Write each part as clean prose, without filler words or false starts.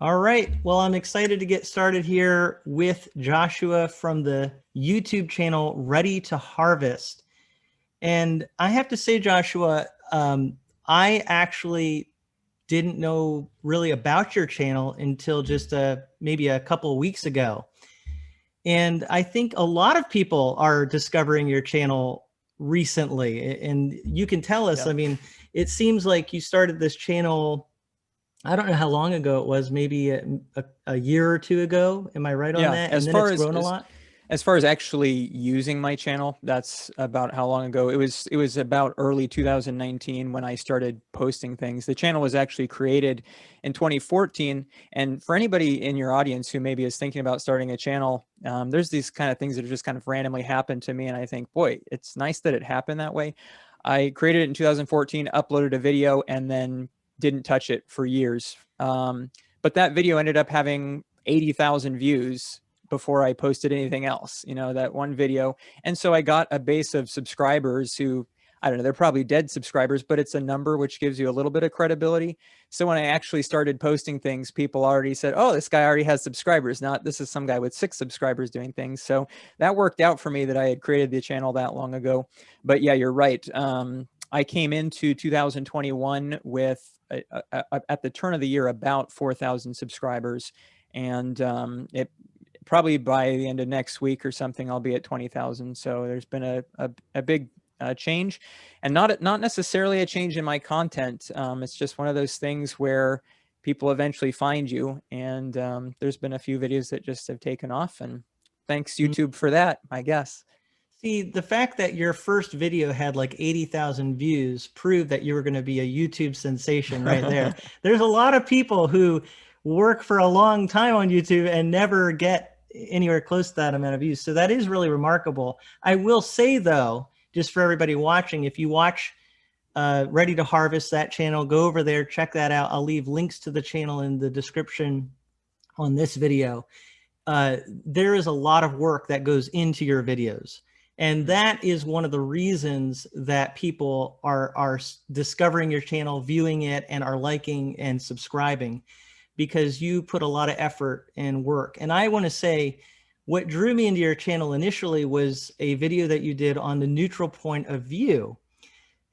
All right. Well, I'm excited to get started here with Joshua from the YouTube channel Ready to Harvest. And I have to say, Joshua, I actually didn't know really about your channel until just maybe a couple of weeks ago. And I think a lot of people are discovering your channel recently. And you can tell us, Yeah. I mean, it seems like you started this channel, I don't know how long ago it was, maybe a year or two ago. Am I right on Yeah. that? And then it's grown a lot. As far as actually using my channel, that's about how long ago. It was about early 2019 when I started posting things. The channel was actually created in 2014. And for anybody in your audience who maybe is thinking about starting a channel, there's these kind of things that just kind of randomly happen to me. And I think, boy, it's nice that it happened that way. I created it in 2014, uploaded a video, and then didn't touch it for years. But that video ended up having 80,000 views before I posted anything else, that one video. And so I got a base of subscribers who, I don't know, they're probably dead subscribers, but it's a number which gives you a little bit of credibility. So when I actually started posting things, people already said, oh, this guy already has subscribers, not this is some guy with 6 subscribers doing things. So that worked out for me that I had created the channel that long ago. But yeah, you're right. I came into 2021 with, at the turn of the year, about 4,000 subscribers. And it probably by the end of next week or something, I'll be at 20,000. So there's been a big change, and not necessarily a change in my content. It's just one of those things where people eventually find you, and there's been a few videos that just have taken off, and thanks YouTube for that, I guess. See, the fact that your first video had like 80,000 views proved that you were going to be a YouTube sensation right there. There's a lot of people who work for a long time on YouTube and never get anywhere close to that amount of views. So that is really remarkable. I will say, though, just for everybody watching, if you watch Ready to Harvest, that channel, go over there, check that out. I'll leave links to the channel in the description on this video. There is a lot of work that goes into your videos. And that is one of the reasons that people are discovering your channel, viewing it, and are liking and subscribing, because you put a lot of effort and work. And I want to say, what drew me into your channel initially was a video that you did on the neutral point of view.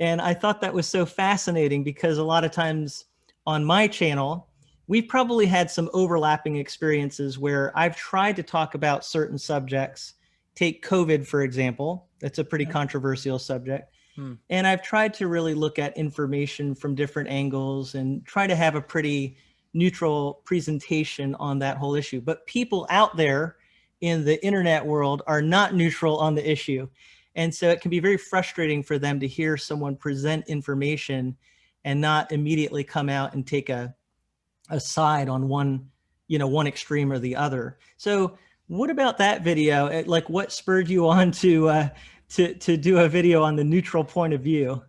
And I thought that was so fascinating because a lot of times on my channel, we've probably had some overlapping experiences where I've tried to talk about certain subjects. Take COVID, for example. That's a pretty controversial subject. And I've tried to really look at information from different angles and try to have a pretty neutral presentation on that whole issue. But people out there in the internet world are not neutral on the issue. And so it can be very frustrating for them to hear someone present information and not immediately come out and take a side on one extreme or the other. So what about that video? Like, what spurred you on to do a video on the neutral point of view?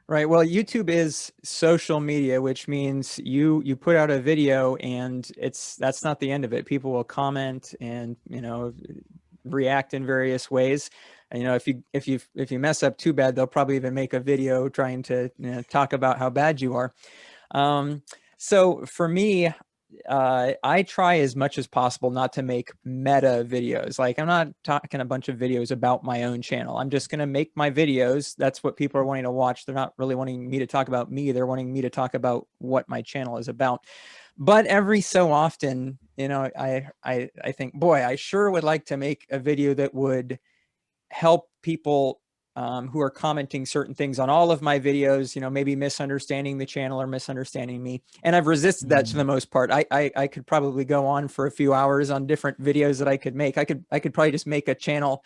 Right. Well, YouTube is social media, which means you put out a video and that's not the end of it. People will comment and, react in various ways. And, if you mess up too bad, they'll probably even make a video trying to talk about how bad you are. So for me, I try as much as possible not to make meta videos. Like, I'm not talking a bunch of videos about my own channel. I'm just going to make my videos. That's what people are wanting to watch. They're not really wanting me to talk about me. They're wanting me to talk about what my channel is about. But every so often, I think, boy, I sure would like to make a video that would help people who are commenting certain things on all of my videos, maybe misunderstanding the channel or misunderstanding me. And I've resisted that to the most part. I could probably go on for a few hours on different videos that I could make. I could probably just make a channel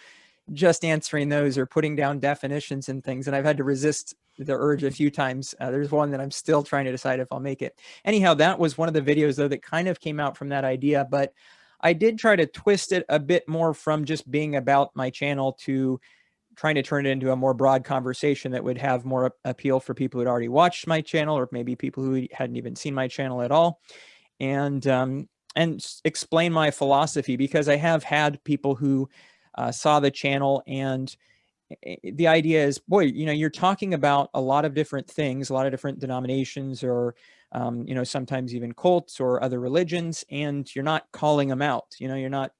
just answering those or putting down definitions and things. And I've had to resist the urge a few times. There's one that I'm still trying to decide if I'll make it. Anyhow, that was one of the videos, though, that kind of came out from that idea. But I did try to twist it a bit more from just being about my channel to trying to turn it into a more broad conversation that would have more appeal for people who'd already watched my channel, or maybe people who hadn't even seen my channel at all, and explain my philosophy, because I have had people who saw the channel, and the idea is, boy, you're talking about a lot of different things, a lot of different denominations or you know, sometimes even cults or other religions, and you're not calling them out. You know, you're not.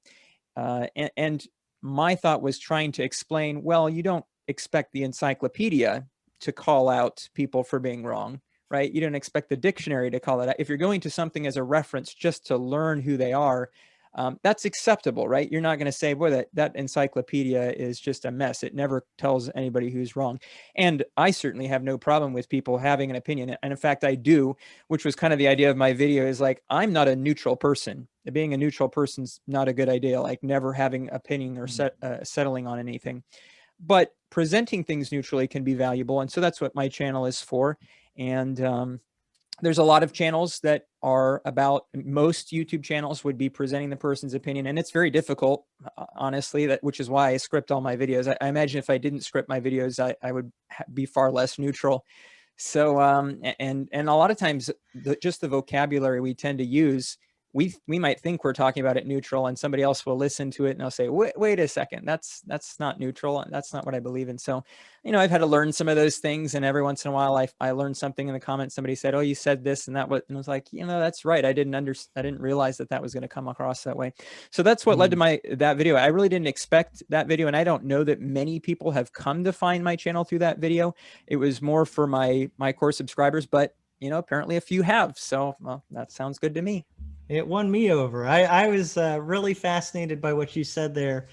And my thought was trying to explain, well, you don't expect the encyclopedia to call out people for being wrong, right? You don't expect the dictionary to call it out. If you're going to something as a reference just to learn who they are, that's acceptable, right? You're not going to say, boy, that encyclopedia is just a mess. It never tells anybody who's wrong. And I certainly have no problem with people having an opinion. And in fact, I do, which was kind of the idea of my video, is like, I'm not a neutral person. Being a neutral person's not a good idea, like never having opinion or settling on anything. But presenting things neutrally can be valuable. And so that's what my channel is for. And there's a lot of channels that are about, most YouTube channels would be presenting the person's opinion. And it's very difficult, honestly, which is why I script all my videos. I imagine if I didn't script my videos, I would be far less neutral. So, and a lot of times just the vocabulary we tend to use, we might think we're talking about it neutral, and somebody else will listen to it and they'll say, wait a second, that's not neutral. That's not what I believe in. So, you know, I've had to learn some of those things, and every once in a while I learned something in the comments. Somebody said, oh, you said this and that, and I was like, you know, that's right. I didn't realize that was going to come across that way. So that's what led to that video. I really didn't expect that video. And I don't know that many people have come to find my channel through that video. It was more for my core subscribers, but you know, apparently a few have. So, well, that sounds good to me. It won me over. I was really fascinated by what you said there.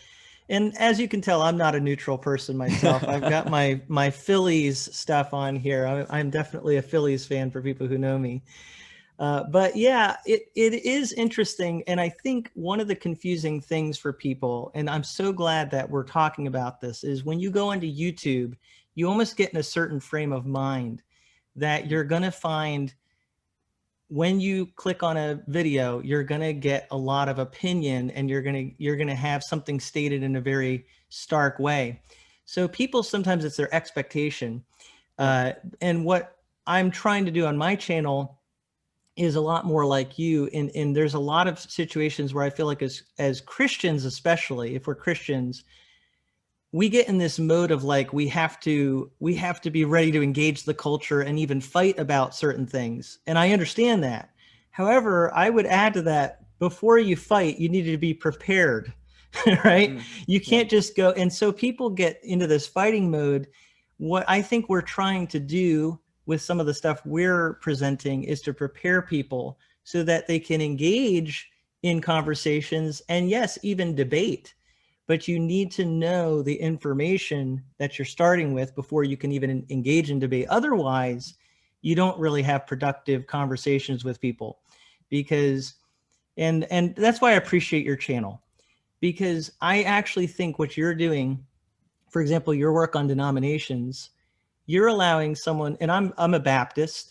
And as you can tell, I'm not a neutral person myself. I've got my Phillies stuff on here. I'm definitely a Phillies fan for people who know me. But yeah, it is interesting. And I think one of the confusing things for people, and I'm so glad that we're talking about this, is when you go into YouTube, you almost get in a certain frame of mind that you're going to find, when you click on a video, you're going to get a lot of opinion, and you're going to have something stated in a very stark way. So people, sometimes it's their expectation. And what I'm trying to do on my channel is a lot more like you. And there's a lot of situations where I feel like as Christians, especially if we're Christians, we get in this mode of like, we have to be ready to engage the culture and even fight about certain things. And I understand that. However, I would add to that, before you fight, you need to be prepared, right? You can't just go. And so people get into this fighting mode. What I think we're trying to do with some of the stuff we're presenting is to prepare people so that they can engage in conversations and, yes, even debate. But you need to know the information that you're starting with before you can even engage in debate. Otherwise, you don't really have productive conversations with people. Because, and that's why I appreciate your channel, because I actually think what you're doing, for example, your work on denominations, you're allowing someone, and I'm a Baptist,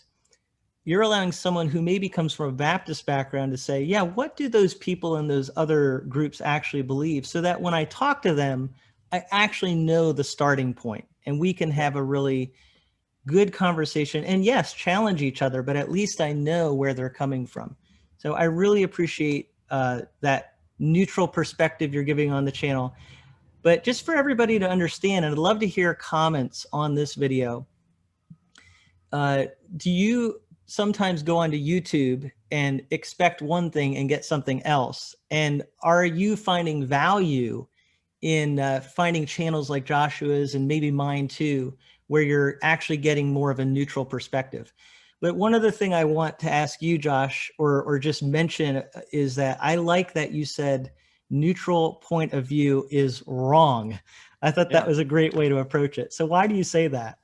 you're allowing someone who maybe comes from a Baptist background to say, yeah, what do those people in those other groups actually believe? So that when I talk to them, I actually know the starting point, and we can have a really good conversation, and yes, challenge each other, but at least I know where they're coming from. So I really appreciate that neutral perspective you're giving on the channel. But just for everybody to understand, and I'd love to hear comments on this video. Do you sometimes go onto YouTube and expect one thing and get something else? And are you finding value in finding channels like Joshua's and maybe mine too, where you're actually getting more of a neutral perspective? But one other thing I want to ask you, Josh, or just mention, is that I like that you said neutral point of view is wrong. I thought that was a great way to approach it. So why do you say that?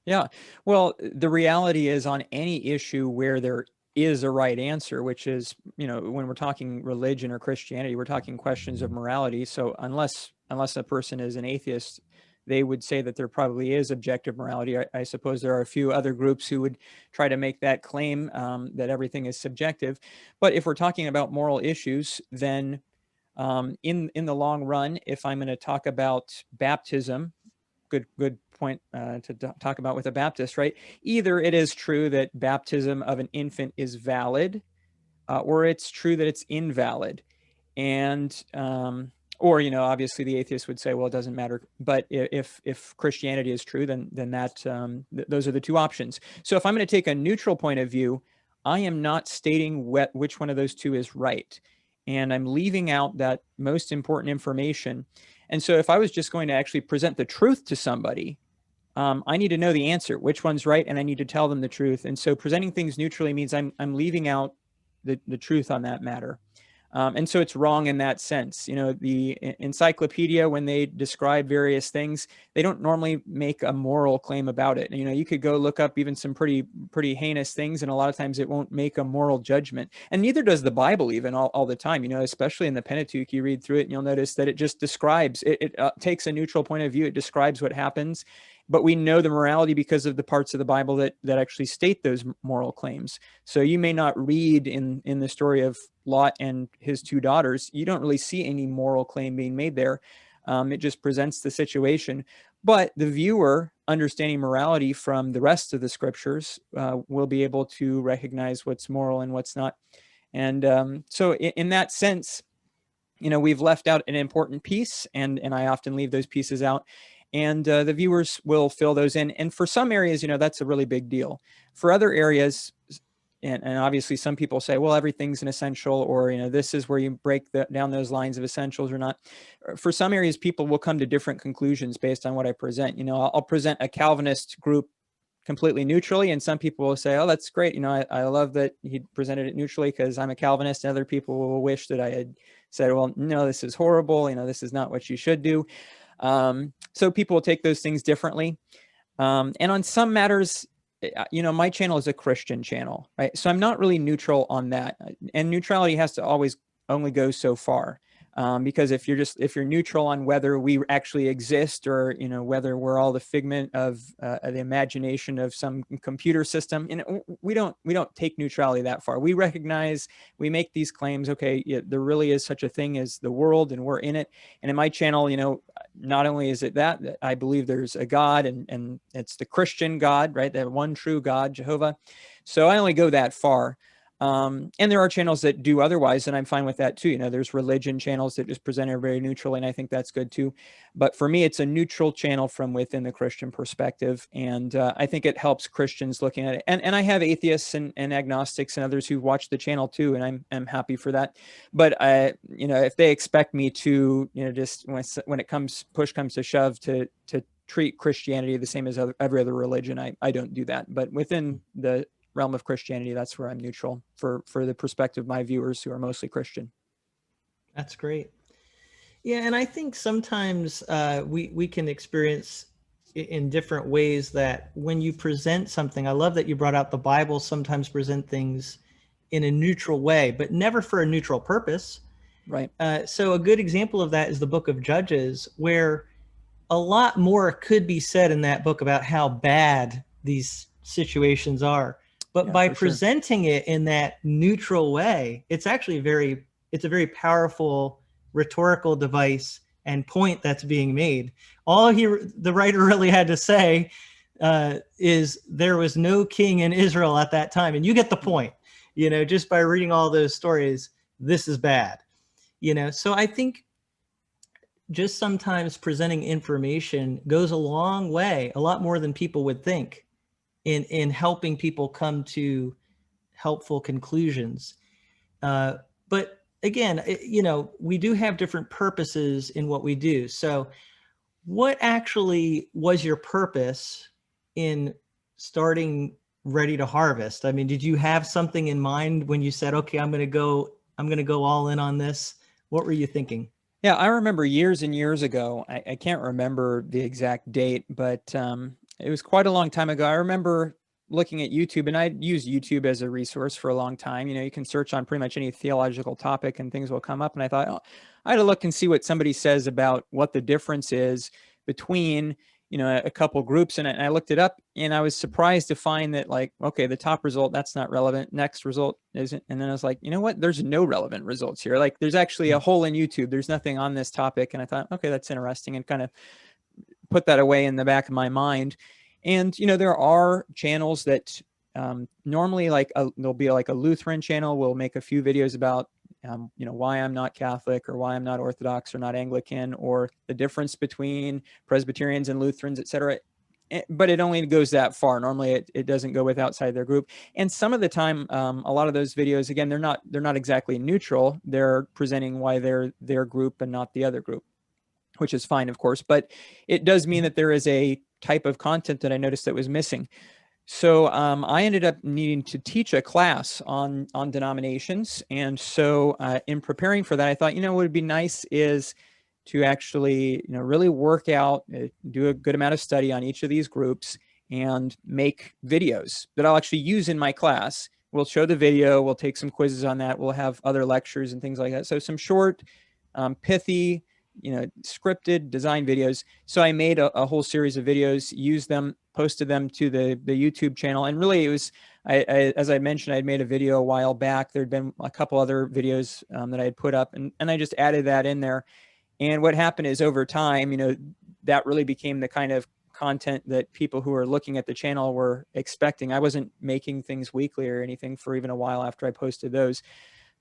Yeah, well, the reality is, on any issue where there is a right answer, which is, you know, when we're talking religion or Christianity, we're talking questions of morality. So unless a person is an atheist, they would say that there probably is objective morality. I suppose there are a few other groups who would try to make that claim, that everything is subjective. But if we're talking about moral issues, then in the long run, if I'm going to talk about baptism, good point to talk about with a Baptist, right? Either it is true that baptism of an infant is valid, or it's true that it's invalid. And or, you know, obviously the atheist would say, well, it doesn't matter. But if Christianity is true, then that those are the two options. So if I'm going to take a neutral point of view, I am not stating which one of those two is right. And I'm leaving out that most important information. And so if I was just going to actually present the truth to somebody, I need to know the answer, which one's right, and I need to tell them the truth. And so presenting things neutrally means I'm leaving out the truth on that matter. And so it's wrong in that sense. You know, the encyclopedia, when they describe various things, they don't normally make a moral claim about it. You know, you could go look up even some pretty heinous things, and a lot of times it won't make a moral judgment. And neither does the Bible even all the time. You know, especially in the Pentateuch, you read through it and you'll notice that it just describes, it takes a neutral point of view. It describes what happens. But we know the morality because of the parts of the Bible that actually state those moral claims. So you may not read in the story of Lot and his two daughters, you don't really see any moral claim being made there. It just presents the situation. But the viewer, understanding morality from the rest of the scriptures, will be able to recognize what's moral and what's not. And so in that sense, you know, we've left out an important piece, and I often leave those pieces out. And the viewers will fill those in. And for some areas, you know, that's a really big deal. For other areas, and obviously some people say, well, everything's an essential, or, you know, this is where you break down those lines of essentials or not. For some areas, people will come to different conclusions based on what I present. You know, I'll present a Calvinist group completely neutrally, and some people will say, oh, that's great. You know, I love that he presented it neutrally because I'm a Calvinist. And other people will wish that I had said, well, no, this is horrible. You know, this is not what you should do. So people will take those things differently. And on some matters, you know, my channel is a Christian channel, right? So I'm not really neutral on that. And neutrality has to always only go so far. Because if you're neutral on whether we actually exist, or, you know, whether we're all the figment of the imagination of some computer system, you know, we don't take neutrality that far. We recognize, we make these claims. Okay, yeah, there really is such a thing as the world, and we're in it. And in my channel, you know, not only is it that I believe there's a God, and it's the Christian God, right? The one true God, Jehovah. So I only go that far. And there are channels that do otherwise, and I'm fine with that too. You know, there's religion channels that just present it very neutrally, and I think that's good too. But for me, it's a neutral channel from within the Christian perspective, and I think it helps Christians looking at it. And I have atheists and agnostics and others who watch the channel too, and I'm happy for that. But you know, if they expect me to, you know, just when push comes to shove, to treat Christianity the same as every other religion, I don't do that. But within the realm of Christianity, that's where I'm neutral for the perspective of my viewers who are mostly Christian. That's great. Yeah, and I think sometimes we can experience in different ways that when you present something, I love that you brought out the Bible sometimes present things in a neutral way, but never for a neutral purpose. Right. So a good example of that is the book of Judges, where a lot more could be said in that book about how bad these situations are. But by presenting it in that neutral way, it's actually it's a very powerful rhetorical device and point that's being made. All the writer really had to say is there was no king in Israel at that time. And you get the point, you know, just by reading all those stories, this is bad, you know. So I think just sometimes presenting information goes a long way, a lot more than people would think, in helping people come to helpful conclusions. But again, you know, we do have different purposes in what we do. So what actually was your purpose in starting Ready to Harvest? I mean, did you have something in mind when you said, okay, I'm going to go all in on this? What were you thinking? Yeah, I remember years and years ago, I can't remember the exact date, but it was quite a long time ago. I remember looking at YouTube, and I'd used YouTube as a resource for a long time. You know, you can search on pretty much any theological topic and things will come up. And I thought, oh, I had to look and see what somebody says about what the difference is between, you know, a couple groups. And I looked it up, and I was surprised to find that, like, okay, the top result, that's not relevant. Next result isn't. And then I was like, you know what? There's no relevant results here. Like, there's actually a hole in YouTube. There's nothing on this topic. And I thought, okay, that's interesting, and kind of put that away in the back of my mind. And, you know, there are channels that normally, like, there'll be like a Lutheran channel will make a few videos about, you know, why I'm not Catholic, or why I'm not Orthodox or not Anglican, or the difference between Presbyterians and Lutherans, etc. But it only goes that far. Normally it doesn't go with outside their group. And some of the time, a lot of those videos, again, they're not exactly neutral. They're presenting why they're their group and not the other group, which is fine, of course. But it does mean that there is a type of content that I noticed that was missing. So I ended up needing to teach a class on denominations. And so in preparing for that, I thought, what would be nice is to actually, really work out, do a good amount of study on each of these groups and make videos that I'll actually use in my class. We'll show the video, we'll take some quizzes on that, we'll have other lectures and things like that. So some short, pithy, scripted design videos. So I made a whole series of videos, used them, posted them to the YouTube channel. And really it was, as I mentioned, I'd made a video a while back. There'd been a couple other videos that I had put up, and I just added that in there. And what happened is over time, that really became the kind of content that people who are looking at the channel were expecting. I wasn't making things weekly or anything for even a while after I posted those.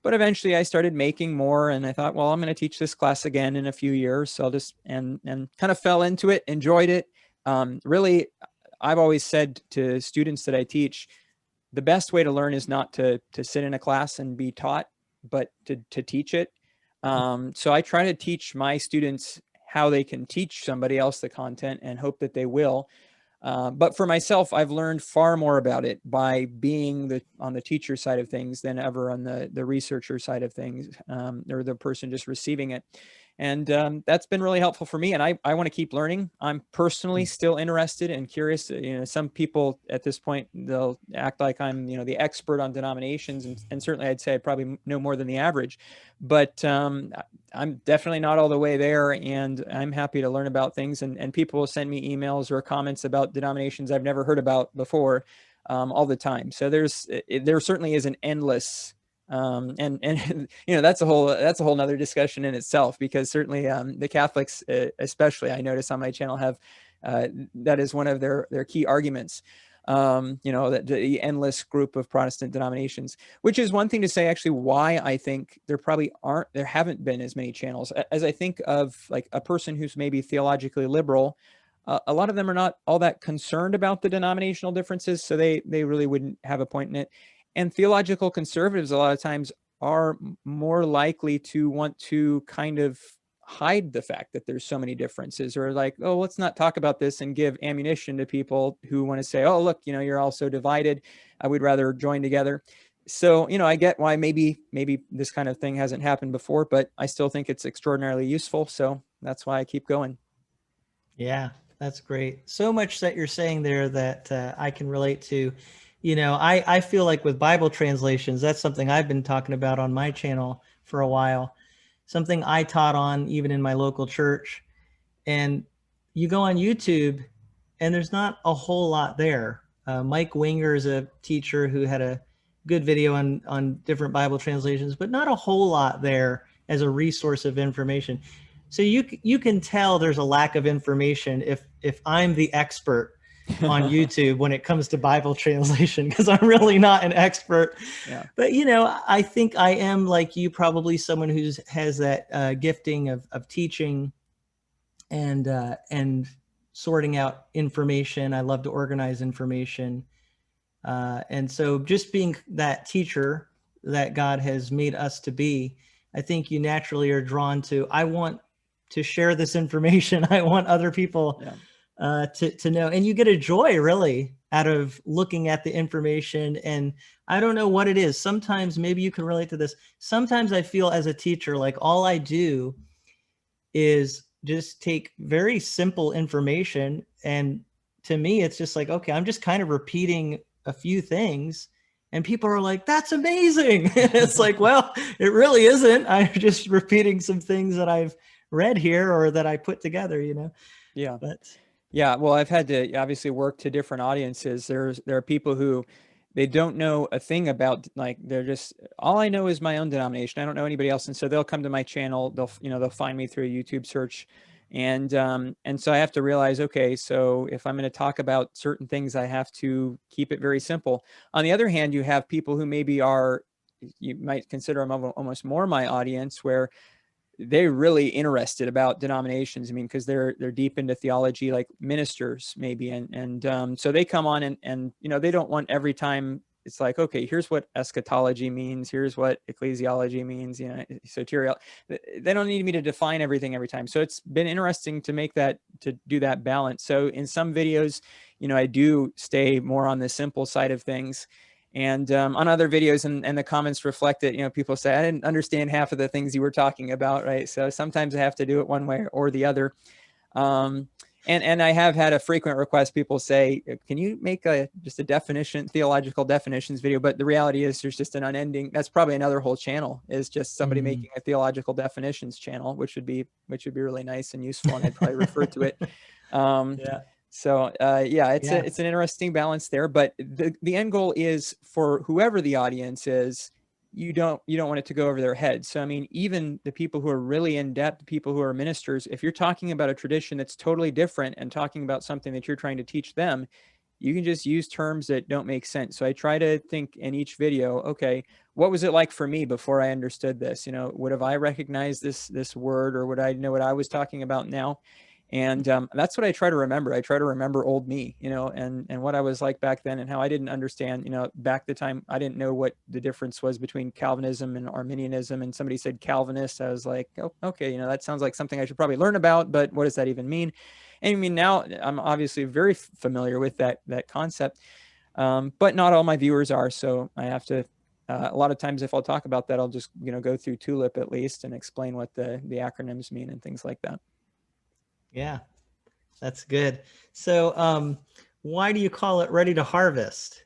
But eventually I started making more, and I thought, well, I'm going to teach this class again in a few years. So I'll just, and kind of fell into it, enjoyed it. Really, I've always said to students that I teach, the best way to learn is not to sit in a class and be taught, but to teach it. So I try to teach my students how they can teach somebody else the content and hope that they will. But for myself, I've learned far more about it by being on the teacher side of things than ever on the researcher side of things, or the person just receiving it. And that's been really helpful for me. And I want to keep learning. I'm personally still interested and curious. Some people at this point, they'll act like I'm, the expert on denominations. And certainly I'd say I probably know more than the average. But I'm definitely not all the way there. And I'm happy to learn about things. And people will send me emails or comments about denominations I've never heard about before all the time. So there certainly is an endless and that's a whole nother discussion in itself, because certainly the Catholics, especially, I notice on my channel, have that is one of their key arguments. That the endless group of Protestant denominations, which is one thing to say actually why I think there haven't been as many channels. As I think of like a person who's maybe theologically liberal, a lot of them are not all that concerned about the denominational differences, so they really wouldn't have a point in it. And theological conservatives a lot of times are more likely to want to kind of hide the fact that there's so many differences, or like, oh, let's not talk about this, and give ammunition to people who want to say, oh, look, you're all so divided. I would rather join together. So, I get why maybe this kind of thing hasn't happened before, but I still think it's extraordinarily useful. So that's why I keep going. Yeah, that's great. So much that you're saying there that I can relate to. I feel like with Bible translations, that's something I've been talking about on my channel for a while, something I taught on even in my local church. And you go on YouTube and there's not a whole lot there. Mike Winger is a teacher who had a good video on different Bible translations, but not a whole lot there as a resource of information. So you can tell there's a lack of information if I'm the expert on YouTube when it comes to Bible translation, because I'm really not an expert. Yeah. But, I think I am, like you, probably someone who has that gifting of teaching and sorting out information. I love to organize information. And so just being that teacher that God has made us to be, I think you naturally are drawn to, I want to share this information. I want other people to know, and you get a joy really out of looking at the information. And I don't know what it is. Sometimes maybe you can relate to this. Sometimes I feel as a teacher, like all I do is just take very simple information. And to me, it's just like, okay, I'm just kind of repeating a few things. And people are like, that's amazing. It's like, well, it really isn't. I'm just repeating some things that I've read here or that I put together, Yeah. But yeah, well, I've had to obviously work to different audiences. There are people who they don't know a thing about, like, they're just, all I know is my own denomination. I don't know anybody else. And so they'll come to my channel. They'll find me through a YouTube search. And so I have to realize, okay, so if I'm going to talk about certain things, I have to keep it very simple. On the other hand, you have people who maybe you might consider them almost more my audience, where they're really interested about denominations. I mean, because they're deep into theology, like ministers maybe, and so they come on and you know, they don't want every time it's like, okay, here's what eschatology means, here's what ecclesiology means, you know, soteriology. They don't need me to define everything every time. So it's been interesting to make that, to do that balance. So in some videos, you know, I do stay more on the simple side of things. And on other videos, and the comments reflect it, you know, people say, I didn't understand half of the things you were talking about, right? So sometimes I have to do it one way or the other. And I have had a frequent request. People say, can you make just a definition, theological definitions video? But the reality is there's just an unending, that's probably another whole channel, is just somebody making a theological definitions channel, which would be really nice and useful. And I'd probably refer to it. Yeah. So yeah, it's an interesting balance there, but the end goal is for whoever the audience is, you don't want it to go over their head. So I mean, even the people who are really in depth, people who are ministers, if you're talking about a tradition that's totally different and talking about something that you're trying to teach them, you can just use terms that don't make sense. So I try to think in each video, okay, what was it like for me before I understood this? You know, would have I recognized this word, or would I know what I was talking about now? And that's what I try to remember. I try to remember old me, you know, and what I was like back then, and how I didn't understand, you know, back the time I didn't know what the difference was between Calvinism and Arminianism. And somebody said Calvinist. I was like, oh, okay, you know, that sounds like something I should probably learn about, but what does that even mean? And I mean, now I'm obviously very familiar with that concept, but not all my viewers are. So I have to, a lot of times if I'll talk about that, I'll just, you know, go through TULIP at least and explain what the acronyms mean and things like that. Yeah, that's good. So why do you call it Ready to Harvest?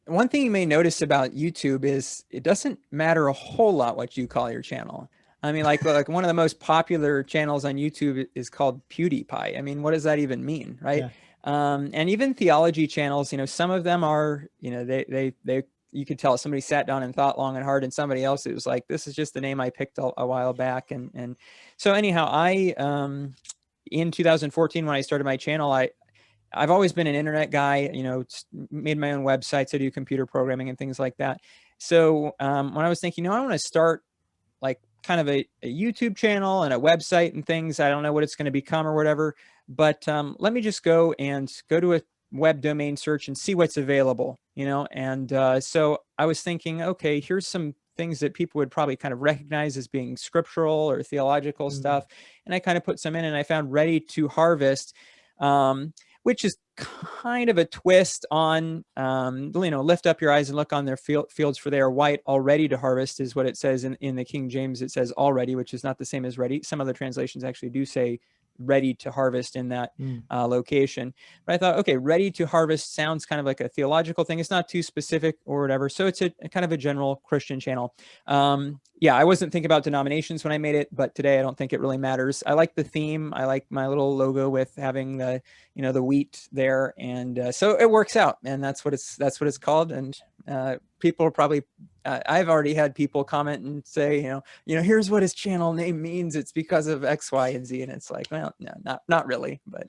One thing you may notice about YouTube is it doesn't matter a whole lot what you call your channel. I mean, like one of the most popular channels on YouTube is called PewDiePie. I mean, what does that even mean, right? Yeah. And even theology channels, you know, some of them are, you know, they you could tell somebody sat down and thought long and hard, and somebody else, it was like, this is just the name I picked a while back. And so anyhow, in 2014, when I started my channel, I've always been an internet guy, you know, made my own websites. I do computer programming and things like that. So when I was thinking, I want to start like kind of a YouTube channel and a website and things, I don't know what it's going to become or whatever, but let me just go to a web domain search and see what's available, you know? And so I was thinking, okay, here's some things that people would probably kind of recognize as being scriptural or theological stuff. And I kind of put some in, and I found Ready to Harvest, which is kind of a twist on, you know, lift up your eyes and look on their fields, for they are white, already to harvest is what it says in the King James. It says already, which is not the same as ready. Some other translations actually do say ready to harvest in that location. But I thought, okay, Ready to Harvest sounds kind of like a theological thing. It's not too specific or whatever. So it's a kind of a general Christian channel. Yeah, I wasn't thinking about denominations when I made it, but today I don't think it really matters. I like the theme. I like my little logo with having the, you know, the wheat there. And so it works out, and that's what it's called. And people are probably, I've already had people comment and say, you know, here's what his channel name means. It's because of X, Y, and Z. And it's like, well, no, not really, but.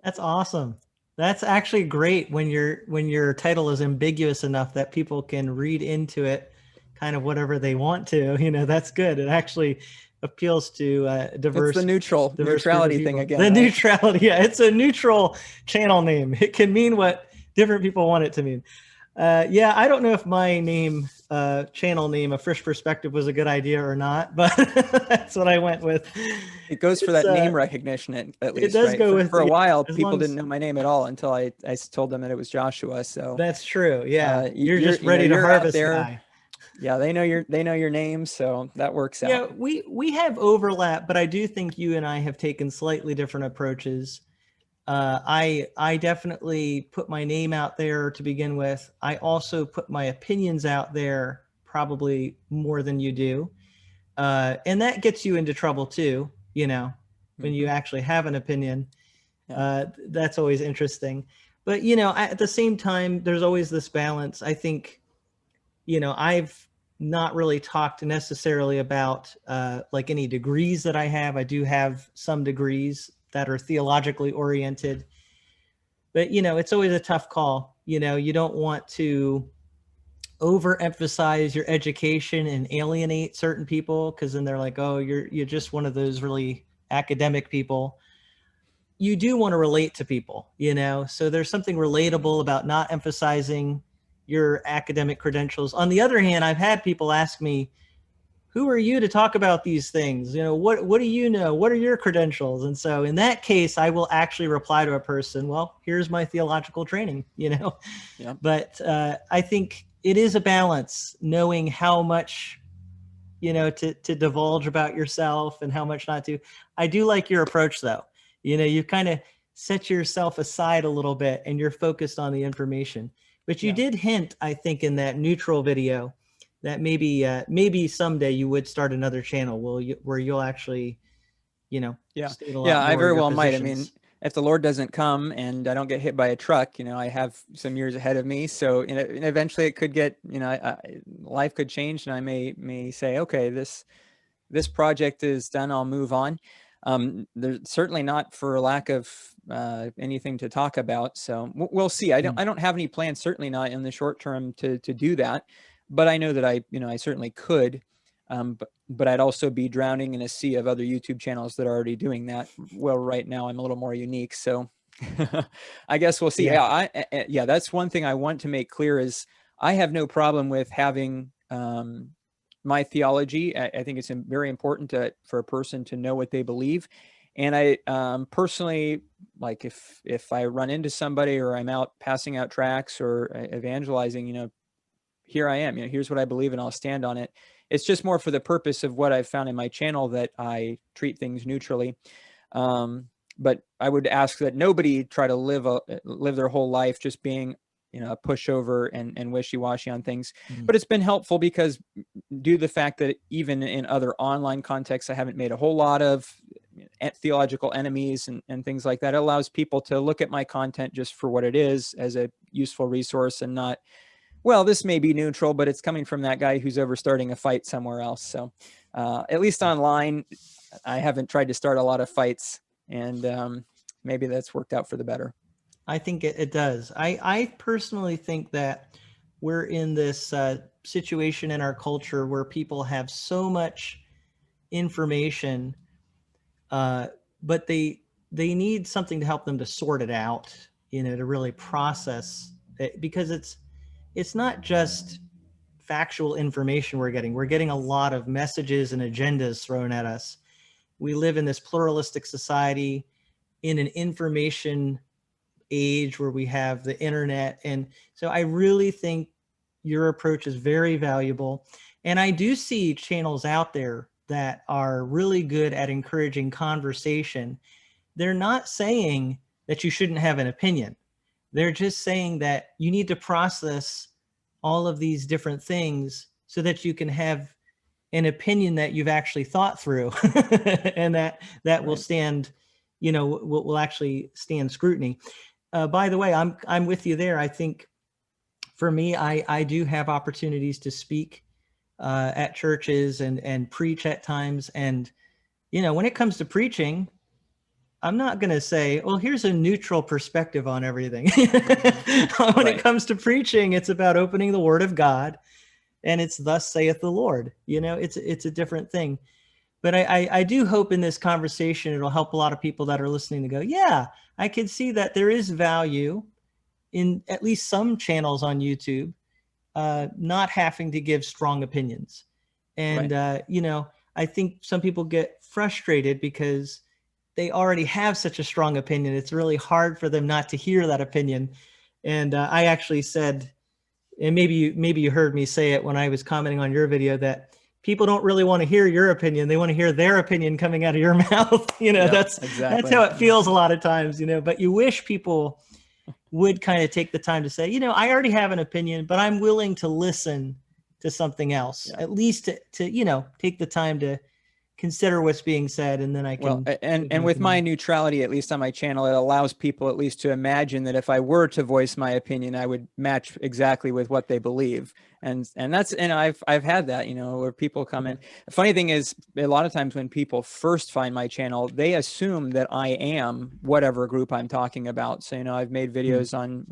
That's awesome. That's actually great when your title is ambiguous enough that people can read into it kind of whatever they want to. You know, that's good. It actually appeals to diverse. It's the neutrality thing again. The neutrality, yeah, it's a neutral channel name. It can mean what different people want it to mean. Yeah, I don't know if my name, channel name, A Frisch Perspective, was a good idea or not, but that's what I went with. It goes for that name recognition, at least. It does, right? Go with, for a while, people didn't know my name at all until I told them that it was Joshua. So that's true. Yeah, you're just ready to harvest there. Guy. Yeah, they know your name, so that works out. Yeah, we have overlap, but I do think you and I have taken slightly different approaches. I definitely put my name out there to begin with. I also put my opinions out there probably more than you do. And that gets you into trouble too, you know, when you actually have an opinion. That's always interesting. But, you know, at the same time, there's always this balance. I think, you know, I've not really talked necessarily about like any degrees that I have. I do have some degrees that are theologically oriented, but, you know, it's always a tough call. You know, you don't want to overemphasize your education and alienate certain people, because then they're like, oh, you're just one of those really academic people. You do want to relate to people, so there's something relatable about not emphasizing your academic credentials. On the other hand, I've had people ask me, who are you to talk about these things? What do you know? What are your credentials? And so in that case, I will actually reply to a person, well, here's my theological training, Yeah. But I think it is a balance, knowing how much, to divulge about yourself and how much not to. I do like your approach, though. You kind of set yourself aside a little bit and you're focused on the information. But you did hint, I think, in that neutral video that maybe someday you would start another channel where you'll actually, state a lot more I very of your well might. I positions. mean, if the Lord doesn't come and I don't get hit by a truck, I have some years ahead of me. So eventually it could get, life could change, and I may say, okay, this project is done, I'll move on. There's certainly not for lack of anything to talk about. So we'll see. I don't have any plans, certainly not in the short term, to do that. But I know that I certainly could. But I'd also be drowning in a sea of other YouTube channels that are already doing that. Well, right now I'm a little more unique. So I guess we'll see. Yeah, that's one thing I want to make clear is I have no problem with having my theology. I think it's very important for a person to know what they believe. And I personally, like if I run into somebody or I'm out passing out tracts or evangelizing, here I am, here's what I believe and I'll stand on it. It's just more for the purpose of what I've found in my channel that I treat things neutrally. But I would ask that nobody try to live their whole life just being, a pushover and wishy-washy on things. But it's been helpful because due to the fact that even in other online contexts, I haven't made a whole lot of theological enemies and things like that. It allows people to look at my content just for what it is, as a useful resource, and not, well, this may be neutral, but it's coming from that guy who's over starting a fight somewhere else. So at least online, I haven't tried to start a lot of fights, and maybe that's worked out for the better. I think it does. I personally think that we're in this situation in our culture where people have so much information, but they need something to help them to sort it out, to really process it, because it's not just factual information we're getting. We're getting a lot of messages and agendas thrown at us. We live in this pluralistic society, in an information age where we have the internet. And so I really think your approach is very valuable. And I do see channels out there that are really good at encouraging conversation. They're not saying that you shouldn't have an opinion. They're just saying that you need to process all of these different things so that you can have an opinion that you've actually thought through and that will stand, will actually stand scrutiny. By the way, I'm with you there. I think for me, I do have opportunities to speak at churches and preach at times. And, when it comes to preaching, I'm not going to say, well, here's a neutral perspective on everything. When it comes to preaching, it's about opening the Word of God, and it's thus saith the Lord. It's a different thing. But I do hope in this conversation, it'll help a lot of people that are listening to go, yeah, I can see that there is value in at least some channels on YouTube, not having to give strong opinions. And, I think some people get frustrated because they already have such a strong opinion. It's really hard for them not to hear that opinion. And I actually said, and maybe you heard me say it when I was commenting on your video, that people don't really want to hear your opinion. They want to hear their opinion coming out of your mouth. That's how it feels a lot of times, but you wish people would kind of take the time to say, I already have an opinion, but I'm willing to listen to something else, at least to take the time to consider what's being said, and then I can. Well, and with my neutrality, at least on my channel, it allows people at least to imagine that if I were to voice my opinion, I would match exactly with what they believe. And I've had that, where people come in. The funny thing is, a lot of times when people first find my channel, they assume that I am whatever group I'm talking about. So, I've made videos on,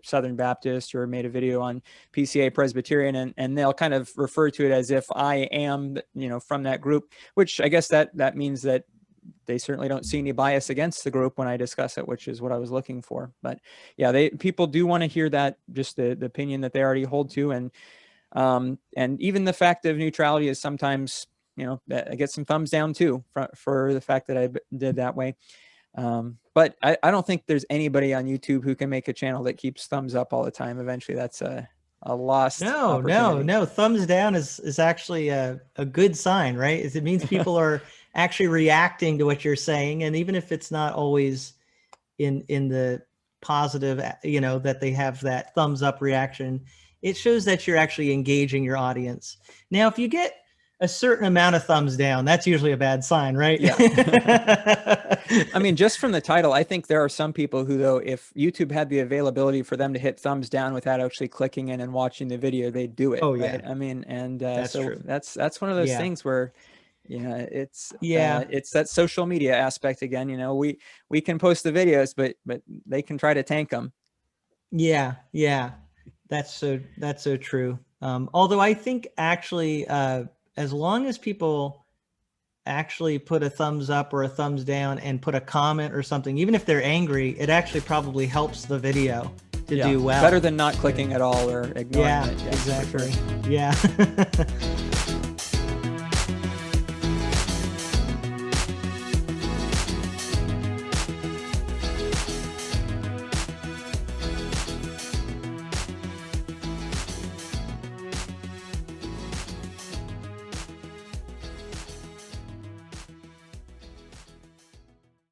Southern Baptist, or made a video on PCA Presbyterian, and they'll kind of refer to it as if I am, from that group, which I guess that means that they certainly don't see any bias against the group when I discuss it, which is what I was looking for. But yeah, people do want to hear that, just the opinion that they already hold to. And even the fact of neutrality is sometimes, I get some thumbs down too for the fact that I did that way. But I don't think there's anybody on YouTube who can make a channel that keeps thumbs up all the time. Eventually that's a lost opportunity. No. Thumbs down is actually a good sign, right? It means people are actually reacting to what you're saying. And even if it's not always in the positive, that they have that thumbs up reaction, it shows that you're actually engaging your audience. Now, if you get a certain amount of thumbs down, that's usually a bad sign, right? Yeah. I mean, just from the title, I think there are some people who, though, if YouTube had the availability for them to hit thumbs down without actually clicking in and watching the video, they'd do it. Oh, yeah. Right? I mean, and that's so true. that's one of those things where, it's that social media aspect again. We can post the videos, but they can try to tank them. Yeah. That's so true. Although I think actually, as long as people actually put a thumbs up or a thumbs down and put a comment or something, even if they're angry, it actually probably helps the video to do well. Better than not clicking at all or ignoring it. Yeah, exactly. Sure. Yeah.